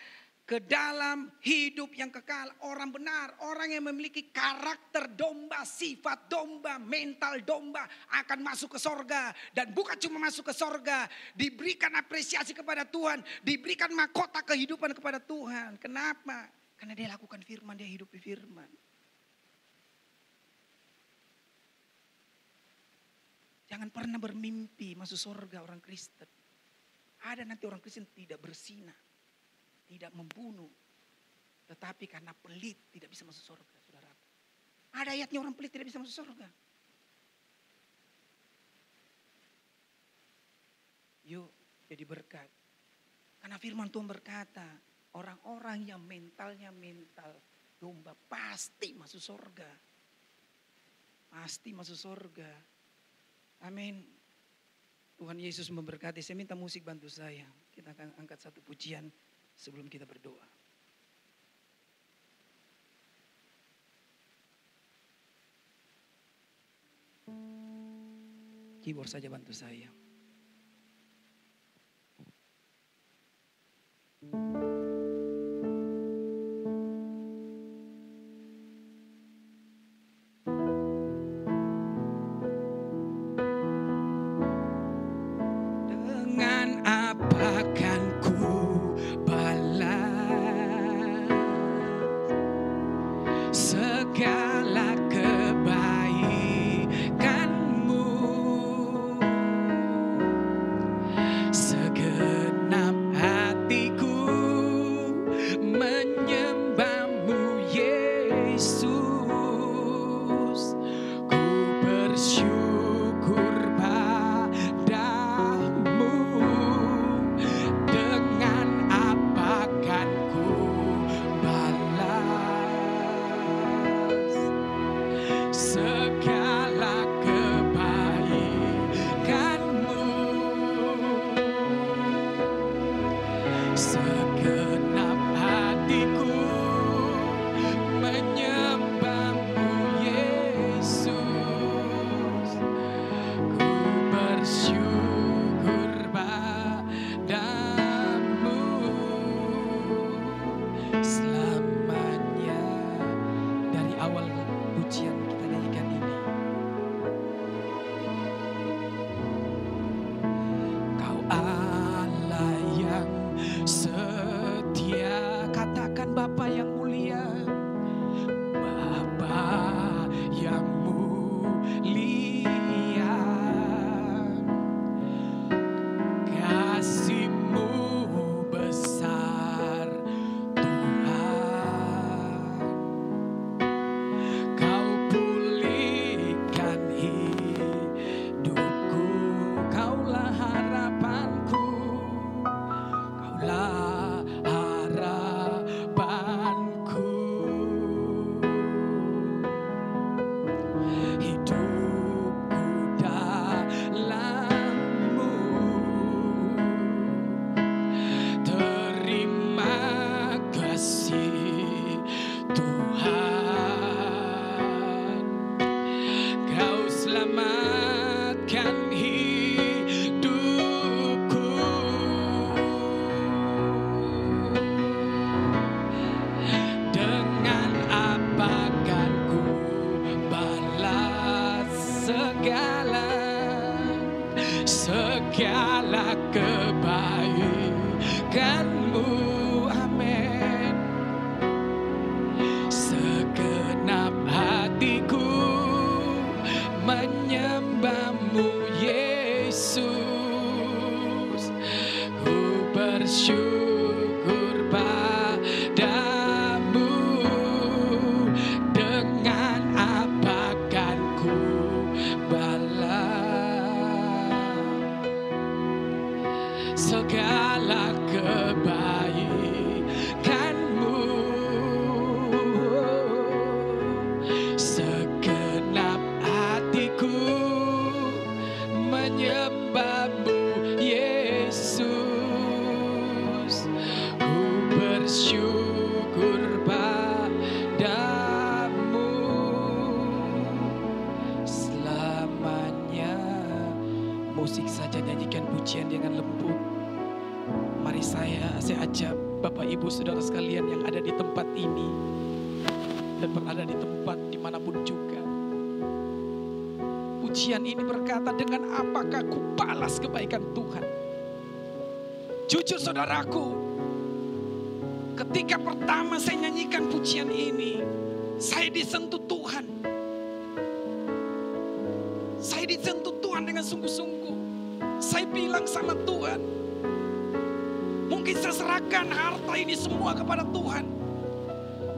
ke dalam hidup yang kekal. Orang benar, orang yang memiliki karakter domba, sifat domba, mental domba akan masuk ke sorga. Dan bukan cuma masuk ke sorga, diberikan apresiasi kepada Tuhan, diberikan mahkota kehidupan kepada Tuhan. Kenapa? Karena dia lakukan firman, dia hidup di firman. Jangan pernah bermimpi masuk sorga orang Kristen. Ada nanti orang Kristen tidak berzina, tidak membunuh. Tetapi karena pelit tidak bisa masuk sorga, saudara. Ada ayatnya orang pelit tidak bisa masuk sorga. Yuk jadi berkat. Karena firman Tuhan berkata, orang-orang yang mentalnya mental domba pasti masuk sorga. Pasti masuk sorga. Amin. Tuhan Yesus memberkati. Saya minta musik bantu saya. Kita akan angkat satu pujian sebelum kita berdoa. Keyboard saja bantu saya. tempat ini dan berada di tempat dimanapun juga. Pujian ini berkata, dengan apakah ku balas kebaikan Tuhan? Jujur saudaraku, ketika pertama saya nyanyikan pujian ini, saya disentuh Tuhan. Saya disentuh Tuhan dengan sungguh-sungguh. Saya bilang sama Tuhan, mungkin saya serahkan harta ini semua kepada Tuhan.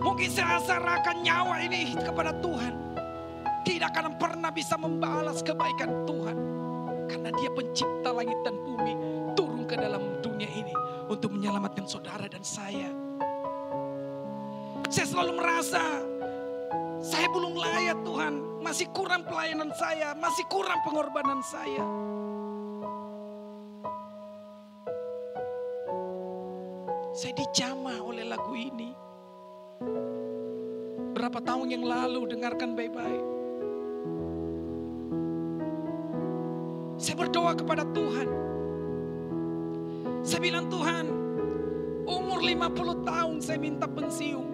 Mungkin saya serahkan nyawa ini kepada Tuhan. Tidak akan pernah bisa membalas kebaikan Tuhan. Karena Dia pencipta langit dan bumi, turun ke dalam dunia ini untuk menyelamatkan saudara dan saya. Saya selalu merasa saya belum layak Tuhan. Masih kurang pelayanan saya, masih kurang pengorbanan saya. Saya dijamah oleh lagu ini. Berapa tahun yang lalu, dengarkan baik-baik. Saya berdoa kepada Tuhan. Saya bilang, Tuhan, umur 50 tahun saya minta pensiun.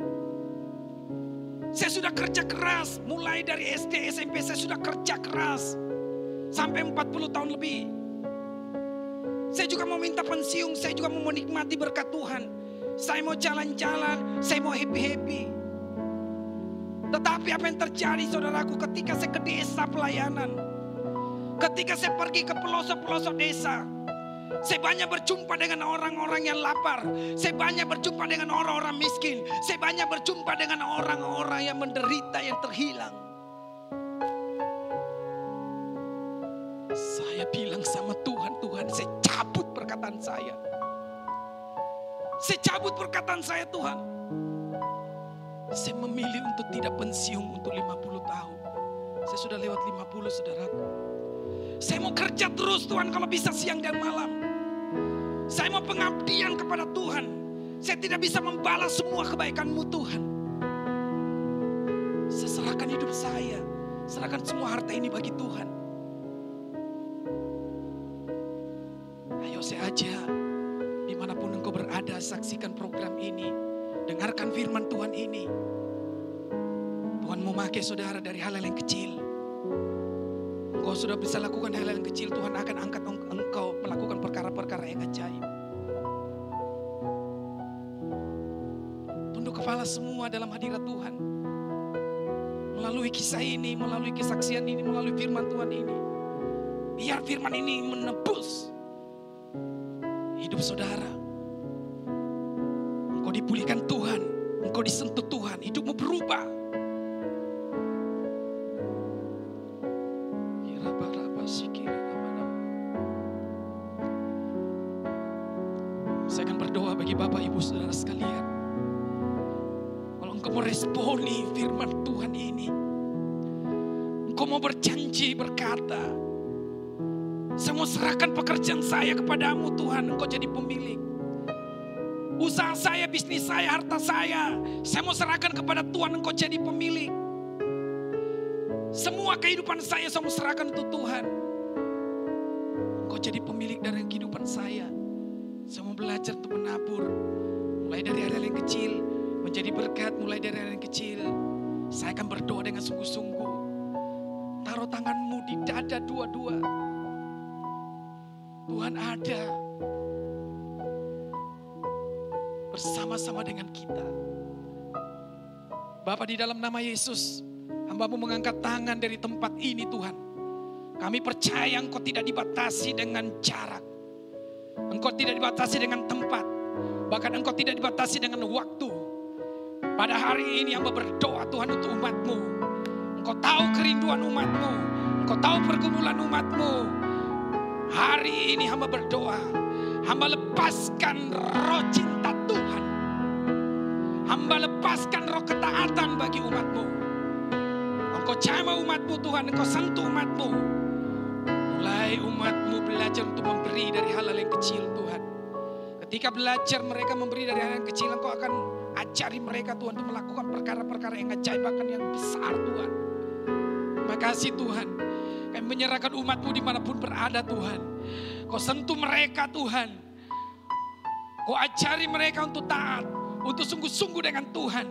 Saya sudah kerja keras, mulai dari SD, SMP saya sudah kerja keras. Sampai 40 tahun lebih. Saya juga mau minta pensiun, saya juga mau menikmati berkat Tuhan. Saya mau jalan-jalan, saya mau happy-happy. Tetapi apa yang terjadi saudaraku ketika saya ke desa pelayanan. Ketika saya pergi ke pelosok-pelosok desa. Saya banyak berjumpa dengan orang-orang yang lapar. Saya banyak berjumpa dengan orang-orang miskin. Saya banyak berjumpa dengan orang-orang yang menderita, yang terhilang. Saya bilang sama Tuhan, Tuhan, saya cabut perkataan saya. Saya cabut perkataan saya, Tuhan. Saya memilih untuk tidak pensiun untuk 50 tahun. Saya sudah lewat 50, saudaraku. Saya mau kerja terus Tuhan, kalau bisa siang dan malam. Saya mau pengabdian kepada Tuhan. Saya tidak bisa membalas semua kebaikan-Mu Tuhan. Saya serahkan hidup saya. Serahkan semua harta ini bagi Tuhan. Ayo saya ajak, dimanapun engkau berada, saksikan program ini. Dengarkan firman Tuhan ini. Tuhan mau pakai saudara dari hal-hal yang kecil. Engkau sudah bisa lakukan hal-hal yang kecil, Tuhan akan angkat engkau melakukan perkara-perkara yang ajaib. Tunduk kepala semua dalam hadirat Tuhan. Melalui kisah ini, melalui kesaksian ini, melalui firman Tuhan ini. Biar firman ini menebus hidup saudara. Engkau dipulihkan Tuhan, engkau disentuh Tuhan, hidupmu berubah. Saya akan berdoa bagi Bapak Ibu Saudara sekalian. Kalau engkau mau responi firman Tuhan ini, engkau mau berjanji berkata, saya mau serahkan pekerjaan saya kepadamu Tuhan, engkau jadi pemilik. Usaha saya, bisnis saya, harta saya mau serahkan kepada Tuhan, engkau jadi pemilik. Semua kehidupan saya mau serahkan untuk Tuhan. Engkau jadi pemilik dari kehidupan saya. Saya mau belajar untuk menabur. Mulai dari hal-hal yang kecil menjadi berkat, mulai dari hal yang kecil. Saya akan berdoa dengan sungguh-sungguh. Taruh tanganmu di dada dua-dua. Tuhan ada bersama-sama dengan kita. Bapa, di dalam nama Yesus, hamba-Mu mengangkat tangan dari tempat ini Tuhan. Kami percaya Engkau tidak dibatasi dengan jarak. Engkau tidak dibatasi dengan tempat. Bahkan Engkau tidak dibatasi dengan waktu. Pada hari ini hamba berdoa Tuhan untuk umat-Mu. Engkau tahu kerinduan umat-Mu. Engkau tahu pergumulan umat-Mu. Hari ini hamba berdoa. Hamba lepaskan roh cinta Tuhan. Hamba lepaskan roh ketaatan bagi umat-Mu. Engkau jamah umat-Mu Tuhan. Engkau sentuh umat-Mu. Mulai umat-Mu belajar untuk memberi dari hal-hal yang kecil Tuhan. Ketika belajar mereka memberi dari hal yang kecil, Engkau akan ajari mereka Tuhan untuk melakukan perkara-perkara yang ajaib, bahkan yang besar Tuhan. Terima kasih Tuhan. Kami menyerahkan umat-Mu dimanapun berada Tuhan. Kau sentuh mereka Tuhan. Kau ajari mereka untuk taat. untuk sungguh-sungguh dengan Tuhan.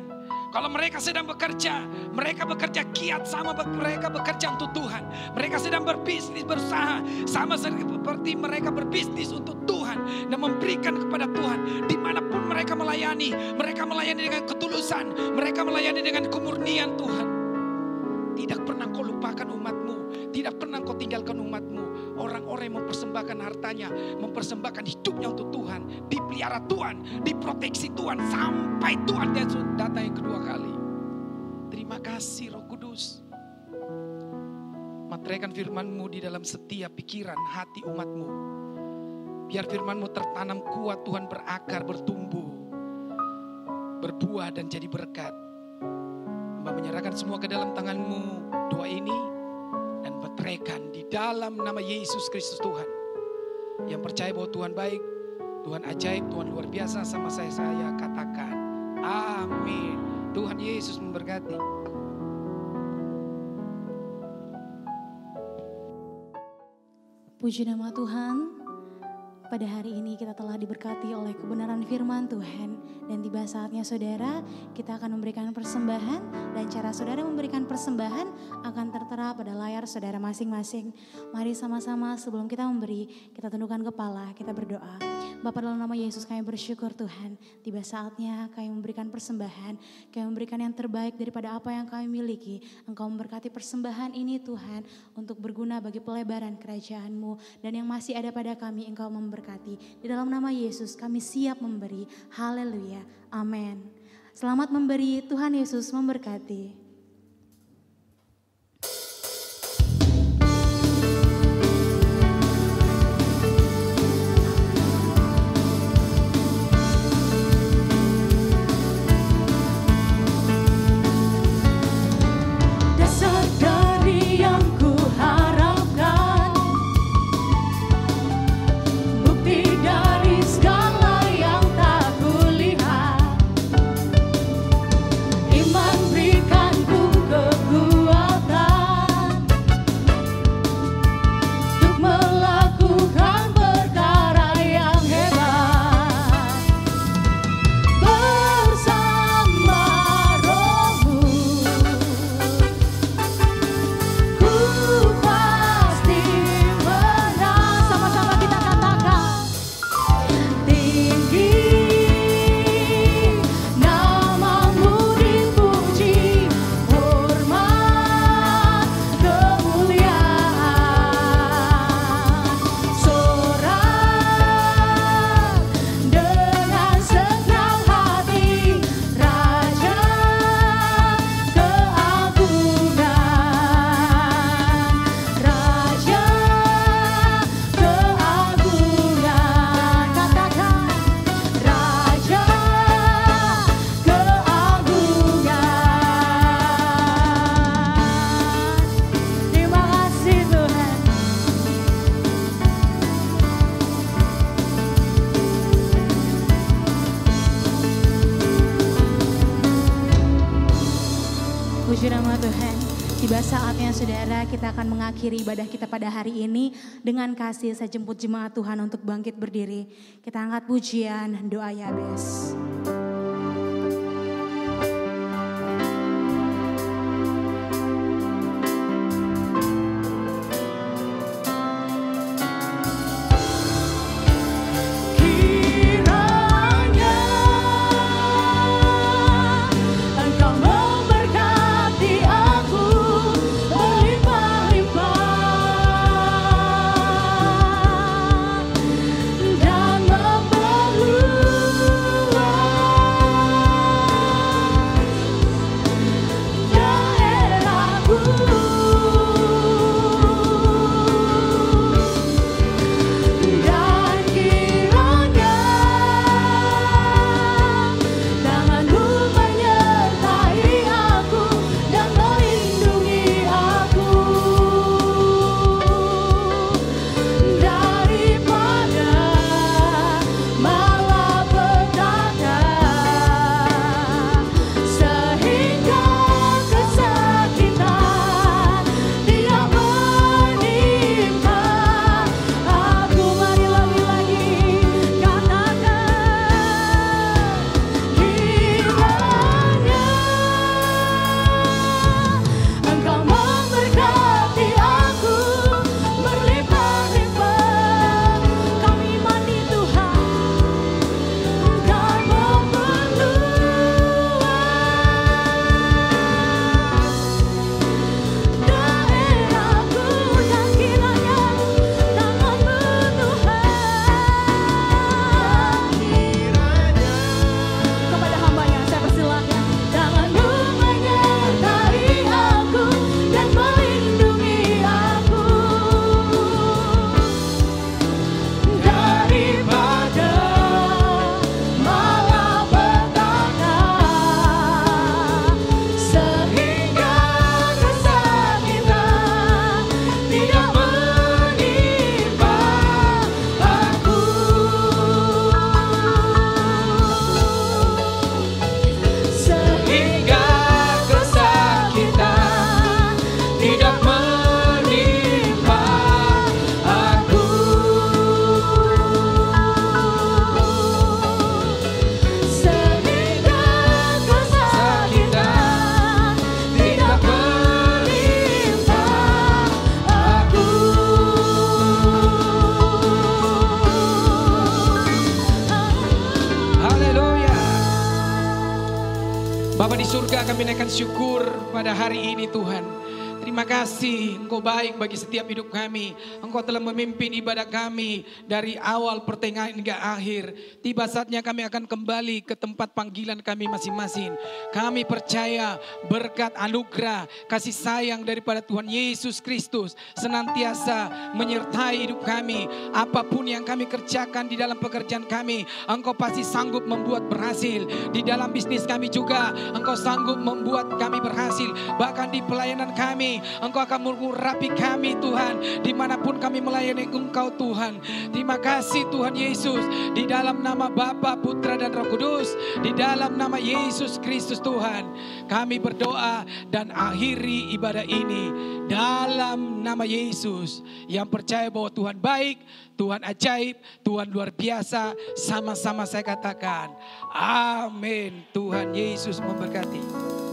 Kalau mereka sedang bekerja, mereka bekerja giat sama mereka bekerja untuk Tuhan. Mereka sedang berbisnis, berusaha sama seperti mereka berbisnis untuk Tuhan dan memberikan kepada Tuhan. Dimanapun mereka melayani dengan ketulusan, mereka melayani dengan kemurnian Tuhan. Tidak pernah kau lupakan umatmu, tidak pernah kau tinggalkan umatmu. Orang-orang yang mempersembahkan hartanya, mempersembahkan hidupnya untuk Tuhan, dipelihara Tuhan, diproteksi Tuhan sampai Tuhan datang yang kedua kali. Terima kasih Roh Kudus. Materaikan firman-Mu di dalam setiap pikiran hati umat-Mu. Biar firman-Mu tertanam kuat Tuhan, berakar, bertumbuh, berbuah dan jadi berkat. Hamba menyerahkan semua ke dalam tangan-Mu doa ini dan meteraikan di dalam nama Yesus Kristus Tuhan. Yang percaya bahwa Tuhan baik, Tuhan ajaib, Tuhan luar biasa sama saya katakan amin. Tuhan Yesus memberkati. Puji nama Tuhan. Pada hari ini kita telah diberkati oleh kebenaran firman Tuhan. Dan tiba saatnya saudara, kita akan memberikan persembahan. Dan cara saudara memberikan persembahan akan tertera pada layar saudara masing-masing. Mari sama-sama sebelum kita memberi, kita tundukkan kepala, kita berdoa. Bapa, dalam nama Yesus kami bersyukur Tuhan. Tiba saatnya kami memberikan persembahan. Kami memberikan yang terbaik daripada apa yang kami miliki. Engkau memberkati persembahan ini Tuhan, untuk berguna bagi pelebaran kerajaan-Mu. Dan yang masih ada pada kami Engkau memberkati. Di dalam nama Yesus kami siap memberi. Haleluya. Amin. Selamat memberi. Tuhan Yesus memberkati. Puji nama Tuhan. Tiba saatnya saudara, kita akan mengakhiri ibadah kita pada hari ini dengan kasih saya jemput jemaat Tuhan untuk bangkit berdiri. Kita angkat pujian doa Yabes. Dan memperluas Bapa di surga, kami naikkan syukur pada hari ini Tuhan. Terima kasih, Engkau baik bagi setiap hidup kami. Engkau telah memimpin ibadah kami dari awal pertengahan hingga akhir. Tiba saatnya kami akan kembali ke tempat panggilan kami masing-masing. Kami percaya berkat anugerah, kasih sayang daripada Tuhan Yesus Kristus senantiasa menyertai hidup kami. Apapun yang kami kerjakan di dalam pekerjaan kami, Engkau pasti sanggup membuat berhasil. Di dalam bisnis kami juga, Engkau sanggup membuat kami berhasil. Bahkan di pelayanan kami, Engkau akan mengurapi kami Tuhan, dimanapun kami melayani Engkau Tuhan. Terima kasih Tuhan Yesus, di dalam nama Bapa, Putra dan Roh Kudus, di dalam nama Yesus Kristus Tuhan, kami berdoa dan akhiri ibadah ini dalam nama Yesus. Yang percaya bahwa Tuhan baik, Tuhan ajaib, Tuhan luar biasa, sama-sama saya katakan amin. Tuhan Yesus memberkati.